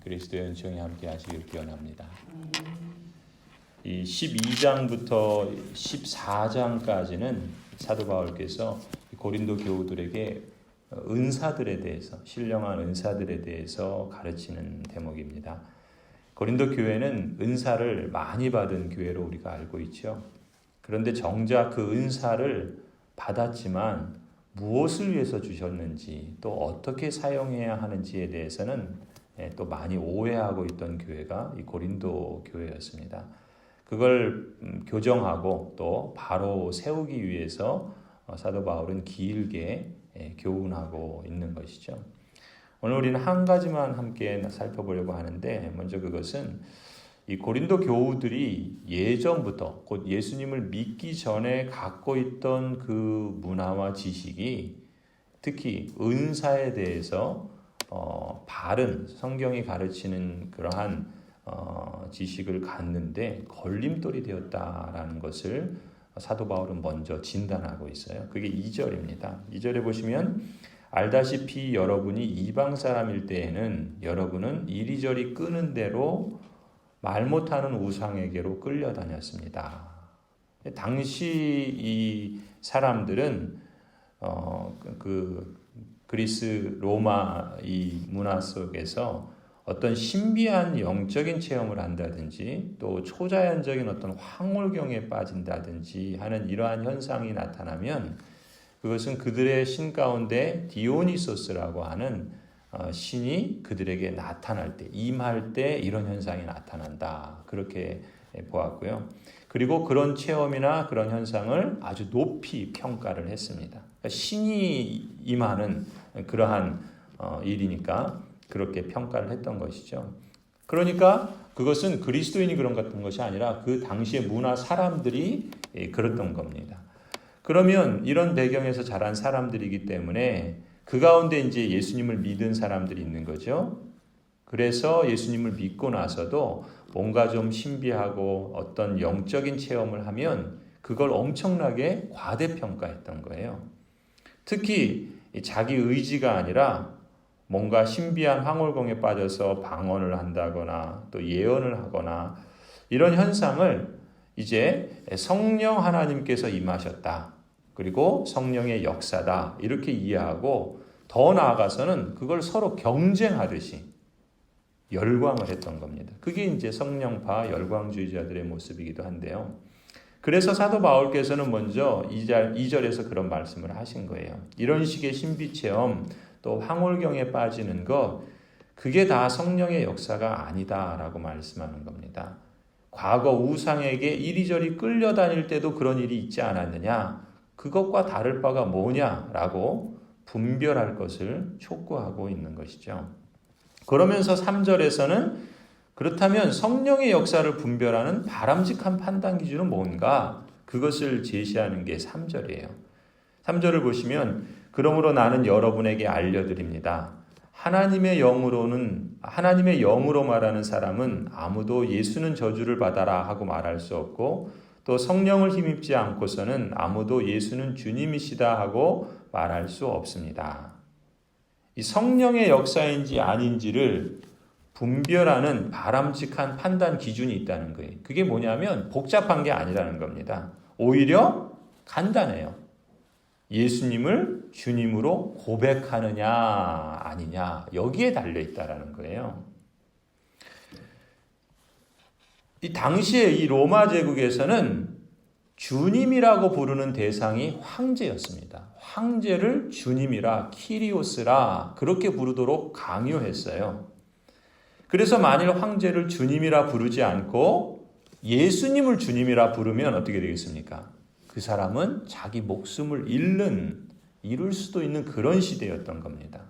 그리스도의 은총이 함께 하시길 기원합니다. 이 12장부터 14장까지는 사도 바울께서 고린도 교우들에게 은사들에 대해서, 신령한 은사들에 대해서 가르치는 대목입니다. 고린도 교회는 은사를 많이 받은 교회로 우리가 알고 있죠. 그런데 정작 그 은사를 받았지만 무엇을 위해서 주셨는지, 또 어떻게 사용해야 하는지에 대해서는 또 많이 오해하고 있던 교회가 이 고린도 교회였습니다. 그걸 교정하고 또 바로 세우기 위해서 사도 바울은 길게 교훈하고 있는 것이죠. 오늘 우리는 한 가지만 함께 살펴보려고 하는데, 먼저 그것은 이 고린도 교우들이 예전부터, 곧 예수님을 믿기 전에 갖고 있던 그 문화와 지식이, 특히 은사에 대해서 바른 성경이 가르치는 그러한 지식을 갖는데 걸림돌이 되었다라는 것을 사도 바울은 먼저 진단하고 있어요. 그게 2절입니다. 2절에 보시면 알다시피 여러분이 이방 사람일 때에는 여러분은 이리저리 끄는 대로 말 못하는 우상에게로 끌려다녔습니다. 당시 이 사람들은 그리스 로마 이 문화 속에서 어떤 신비한 영적인 체험을 한다든지 또 초자연적인 어떤 황홀경에 빠진다든지 하는 이러한 현상이 나타나면 그것은 그들의 신 가운데 디오니소스라고 하는 신이 그들에게 나타날 때, 임할 때 이런 현상이 나타난다. 그렇게 보았고요. 그리고 그런 체험이나 그런 현상을 아주 높이 평가를 했습니다. 그러니까 신이 임하는 그러한 일이니까 그렇게 평가를 했던 것이죠. 그러니까 그것은 그리스도인이 그런 것이 아니라 그 당시의 문화 사람들이 그랬던 겁니다. 그러면 이런 배경에서 자란 사람들이기 때문에 그 가운데 이제 예수님을 믿은 사람들이 있는 거죠. 그래서 예수님을 믿고 나서도 뭔가 좀 신비하고 어떤 영적인 체험을 하면 그걸 엄청나게 과대평가했던 거예요. 특히 자기 의지가 아니라 뭔가 신비한 황홀경에 빠져서 방언을 한다거나 또 예언을 하거나 이런 현상을 이제 성령 하나님께서 임하셨다. 그리고 성령의 역사다. 이렇게 이해하고 더 나아가서는 그걸 서로 경쟁하듯이 열광을 했던 겁니다. 그게 이제 성령파 열광주의자들의 모습이기도 한데요. 그래서 사도 바울께서는 먼저 2절에서 그런 말씀을 하신 거예요. 이런 식의 신비체험 또 황홀경에 빠지는 것, 그게 다 성령의 역사가 아니다라고 말씀하는 겁니다. 과거 우상에게 이리저리 끌려다닐 때도 그런 일이 있지 않았느냐? 그것과 다를 바가 뭐냐라고 분별할 것을 촉구하고 있는 것이죠. 그러면서 3절에서는 그렇다면 성령의 역사를 분별하는 바람직한 판단 기준은 뭔가? 그것을 제시하는 게 3절이에요. 3절을 보시면 그러므로 나는 여러분에게 알려드립니다. 하나님의 영으로 말하는 사람은 아무도 예수는 저주를 받아라 하고 말할 수 없고 또 성령을 힘입지 않고서는 아무도 예수는 주님이시다 하고 말할 수 없습니다. 이 성령의 역사인지 아닌지를 분별하는 바람직한 판단 기준이 있다는 거예요. 그게 뭐냐면 복잡한 게 아니라는 겁니다. 오히려 간단해요. 예수님을 주님으로 고백하느냐 아니냐 여기에 달려있다라는 거예요. 이 당시에 이 로마 제국에서는 주님이라고 부르는 대상이 황제였습니다. 황제를 주님이라 키리오스라 그렇게 부르도록 강요했어요. 그래서 만일 황제를 주님이라 부르지 않고 예수님을 주님이라 부르면 어떻게 되겠습니까? 그 사람은 자기 목숨을 잃을 수도 있는 그런 시대였던 겁니다.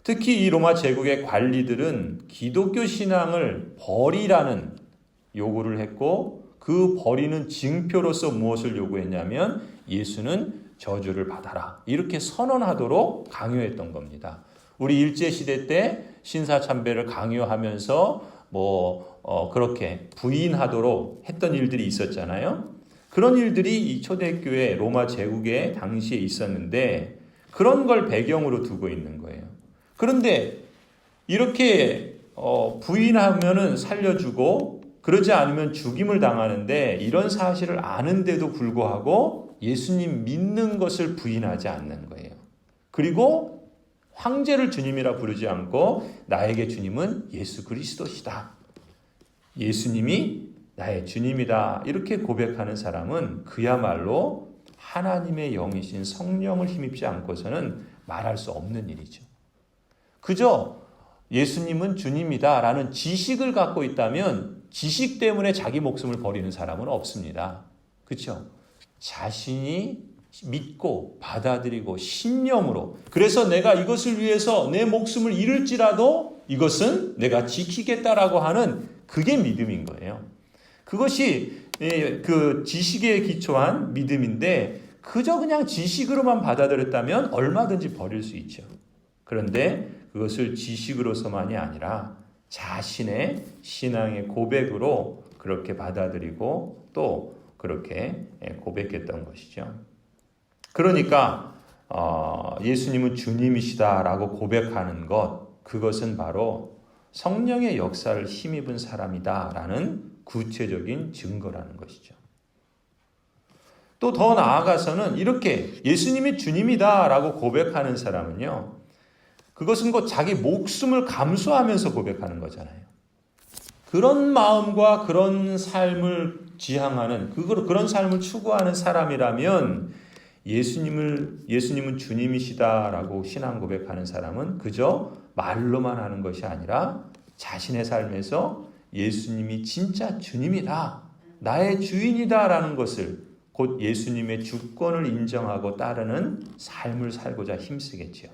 특히 이 로마 제국의 관리들은 기독교 신앙을 버리라는 요구를 했고 그 버리는 징표로서 무엇을 요구했냐면 예수는 저주를 받아라 이렇게 선언하도록 강요했던 겁니다. 우리 일제시대 때 신사참배를 강요하면서 그렇게 부인하도록 했던 일들이 있었잖아요. 그런 일들이 이 초대교회 로마 제국에 당시에 있었는데 그런 걸 배경으로 두고 있는 거예요. 그런데 이렇게 부인하면은 살려주고 그러지 않으면 죽임을 당하는데 이런 사실을 아는데도 불구하고 예수님 믿는 것을 부인하지 않는 거예요. 그리고 황제를 주님이라 부르지 않고 나에게 주님은 예수 그리스도시다. 예수님이 나의 주님이다. 이렇게 고백하는 사람은 그야말로 하나님의 영이신 성령을 힘입지 않고서는 말할 수 없는 일이죠. 그저 예수님은 주님이다 라는 지식을 갖고 있다면 지식 때문에 자기 목숨을 버리는 사람은 없습니다. 그렇죠? 자신이 믿고 받아들이고 신념으로, 그래서 내가 이것을 위해서 내 목숨을 잃을지라도 이것은 내가 지키겠다라고 하는 그게 믿음인 거예요. 그것이 그 지식에 기초한 믿음인데 그저 그냥 지식으로만 받아들였다면 얼마든지 버릴 수 있죠. 그런데 그것을 지식으로서만이 아니라 자신의 신앙의 고백으로 그렇게 받아들이고 또 그렇게 고백했던 것이죠. 그러니까 예수님은 주님이시다라고 고백하는 것, 그것은 바로 성령의 역사를 힘입은 사람이다라는 구체적인 증거라는 것이죠. 또 더 나아가서는 이렇게 예수님이 주님이다라고 고백하는 사람은요, 그것은 곧 자기 목숨을 감수하면서 고백하는 거잖아요. 그런 마음과 그런 삶을 지향하는, 그런 삶을 추구하는 사람이라면 예수님은 주님이시다라고 신앙 고백하는 사람은 그저 말로만 하는 것이 아니라 자신의 삶에서 예수님이 진짜 주님이다, 나의 주인이다라는 것을, 곧 예수님의 주권을 인정하고 따르는 삶을 살고자 힘쓰겠지요.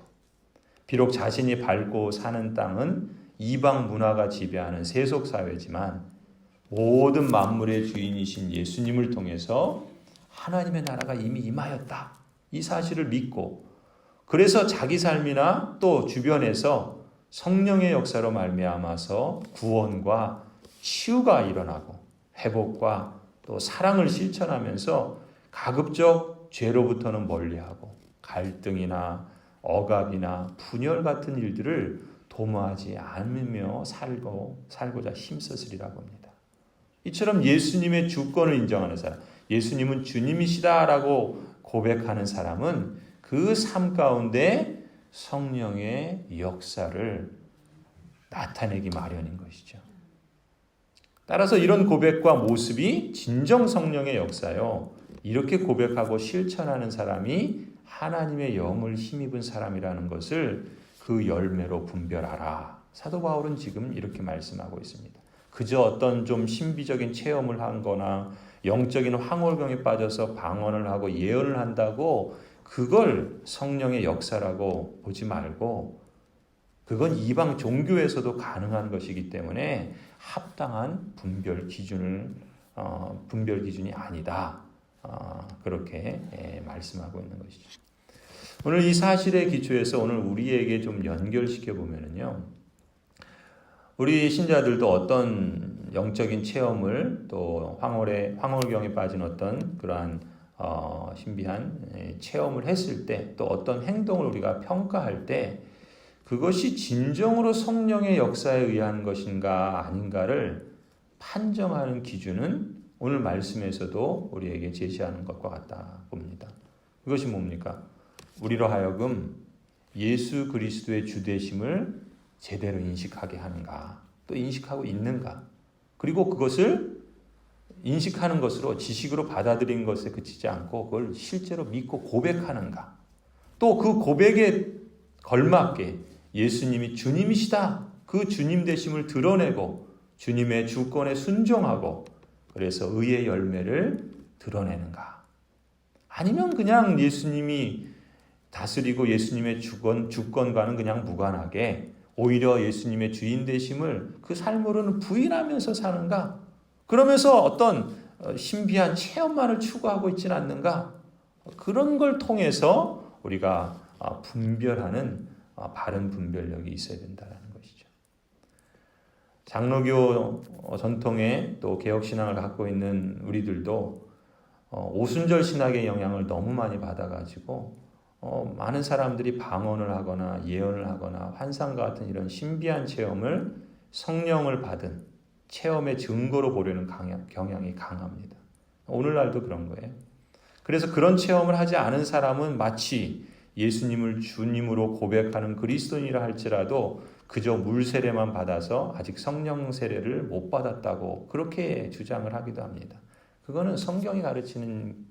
비록 자신이 밟고 사는 땅은 이방 문화가 지배하는 세속 사회지만 모든 만물의 주인이신 예수님을 통해서 하나님의 나라가 이미 임하였다, 이 사실을 믿고, 그래서 자기 삶이나 또 주변에서 성령의 역사로 말미암아서 구원과 치유가 일어나고 회복과 또 사랑을 실천하면서 가급적 죄로부터는 멀리하고 갈등이나 억압이나 분열 같은 일들을 도모하지 않으며 살고자 힘썼으리라고 합니다. 이처럼 예수님의 주권을 인정하는 사람, 예수님은 주님이시다라고 고백하는 사람은 그 삶 가운데 성령의 역사를 나타내기 마련인 것이죠. 따라서 이런 고백과 모습이 진정 성령의 역사요, 이렇게 고백하고 실천하는 사람이 하나님의 영을 힘입은 사람이라는 것을 그 열매로 분별하라. 사도 바울은 지금 이렇게 말씀하고 있습니다. 그저 어떤 좀 신비적인 체험을 한 거나 영적인 황홀경에 빠져서 방언을 하고 예언을 한다고 그걸 성령의 역사라고 보지 말고, 그건 이방 종교에서도 가능한 것이기 때문에 합당한 분별 기준이 아니다. 그렇게 말씀하고 있는 것이죠. 오늘 이 사실에 기초해서 오늘 우리에게 좀 연결시켜 보면은요, 우리 신자들도 어떤 영적인 체험을 또 황홀경에 빠진 어떤 그러한 신비한 체험을 했을 때, 또 어떤 행동을 우리가 평가할 때 그것이 진정으로 성령의 역사에 의한 것인가 아닌가를 판정하는 기준은 오늘 말씀에서도 우리에게 제시하는 것과 같다 봅니다. 그것이 뭡니까? 우리로 하여금 예수 그리스도의 주되심을 제대로 인식하게 하는가, 또 인식하고 있는가, 그리고 그것을 인식하는 것으로 지식으로 받아들인 것에 그치지 않고 그걸 실제로 믿고 고백하는가, 또 그 고백에 걸맞게 예수님이 주님이시다, 그 주님 되심을 드러내고 주님의 주권에 순종하고 그래서 의의 열매를 드러내는가, 아니면 그냥 예수님이 다스리고 예수님의 주권과는 그냥 무관하게 오히려 예수님의 주인 되심을 그 삶으로는 부인하면서 사는가, 그러면서 어떤 신비한 체험만을 추구하고 있지는 않는가, 그런 걸 통해서 우리가 분별하는 바른 분별력이 있어야 된다는 것이죠. 장로교 전통에 또 개혁신앙을 갖고 있는 우리들도 오순절 신학의 영향을 너무 많이 받아가지고 많은 사람들이 방언을 하거나 예언을 하거나 환상과 같은 이런 신비한 체험을 성령을 받은 체험의 증거로 보려는 경향이 강합니다. 오늘날도 그런 거예요. 그래서 그런 체험을 하지 않은 사람은 마치 예수님을 주님으로 고백하는 그리스도인이라 할지라도 그저 물 세례만 받아서 아직 성령 세례를 못 받았다고 그렇게 주장을 하기도 합니다. 그거는 성경이 가르치는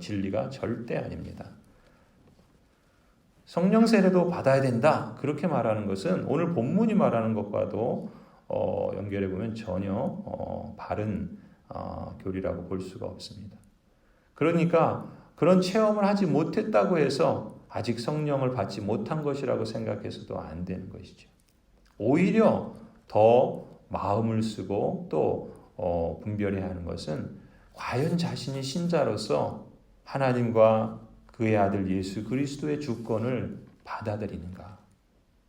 진리가 절대 아닙니다. 성령 세례도 받아야 된다 그렇게 말하는 것은 오늘 본문이 말하는 것과도 연결해 보면 전혀 바른 교리라고 볼 수가 없습니다. 그러니까 그런 체험을 하지 못했다고 해서 아직 성령을 받지 못한 것이라고 생각해서도 안 되는 것이죠. 오히려 더 마음을 쓰고 또 분별해야 하는 것은 과연 자신이 신자로서 하나님과 그의 아들 예수 그리스도의 주권을 받아들이는가?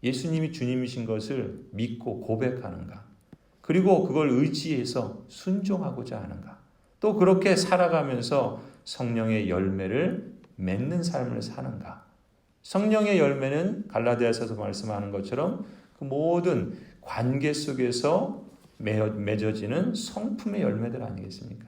예수님이 주님이신 것을 믿고 고백하는가? 그리고 그걸 의지해서 순종하고자 하는가? 또 그렇게 살아가면서 성령의 열매를 맺는 삶을 사는가? 성령의 열매는 갈라디아서에서 말씀하는 것처럼 그 모든 관계 속에서 맺어지는 성품의 열매들 아니겠습니까?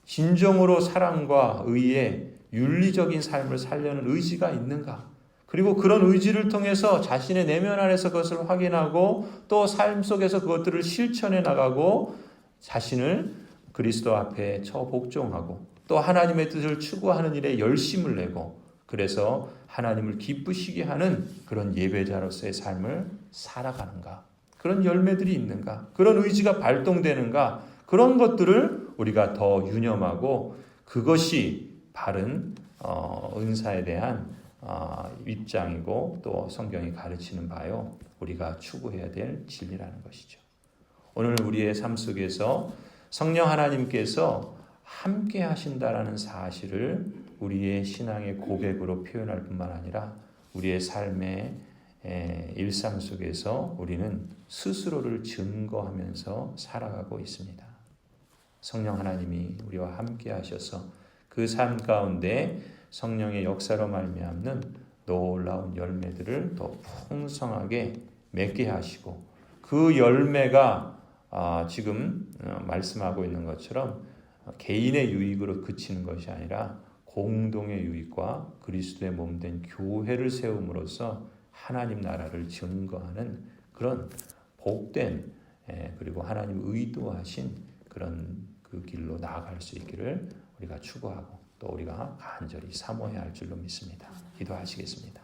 진정으로 사랑과 의에 윤리적인 삶을 살려는 의지가 있는가? 그리고 그런 의지를 통해서 자신의 내면 안에서 그것을 확인하고 또 삶 속에서 그것들을 실천해 나가고 자신을 그리스도 앞에 처복종하고 또 하나님의 뜻을 추구하는 일에 열심을 내고 그래서 하나님을 기쁘시게 하는 그런 예배자로서의 삶을 살아가는가? 그런 열매들이 있는가? 그런 의지가 발동되는가? 그런 것들을 우리가 더 유념하고 그것이 바른 은사에 대한 입장이고 또 성경이 가르치는 바요. 우리가 추구해야 될 진리라는 것이죠. 오늘 우리의 삶 속에서 성령 하나님께서 함께 하신다라는 사실을 우리의 신앙의 고백으로 표현할 뿐만 아니라 우리의 삶의 일상 속에서 우리는 스스로를 증거하면서 살아가고 있습니다. 성령 하나님이 우리와 함께 하셔서 그 삶 가운데 성령의 역사로 말미암는 놀라운 열매들을 더 풍성하게 맺게 하시고 그 열매가 지금 말씀하고 있는 것처럼 개인의 유익으로 그치는 것이 아니라 공동의 유익과 그리스도의 몸된 교회를 세움으로써 하나님 나라를 증거하는 그런 복된 그리고 하나님 의도하신 그런 그 길로 나아갈 수 있기를 우리가 추구하고 또 우리가 간절히 사모해야 할 줄로 믿습니다. 기도하시겠습니다.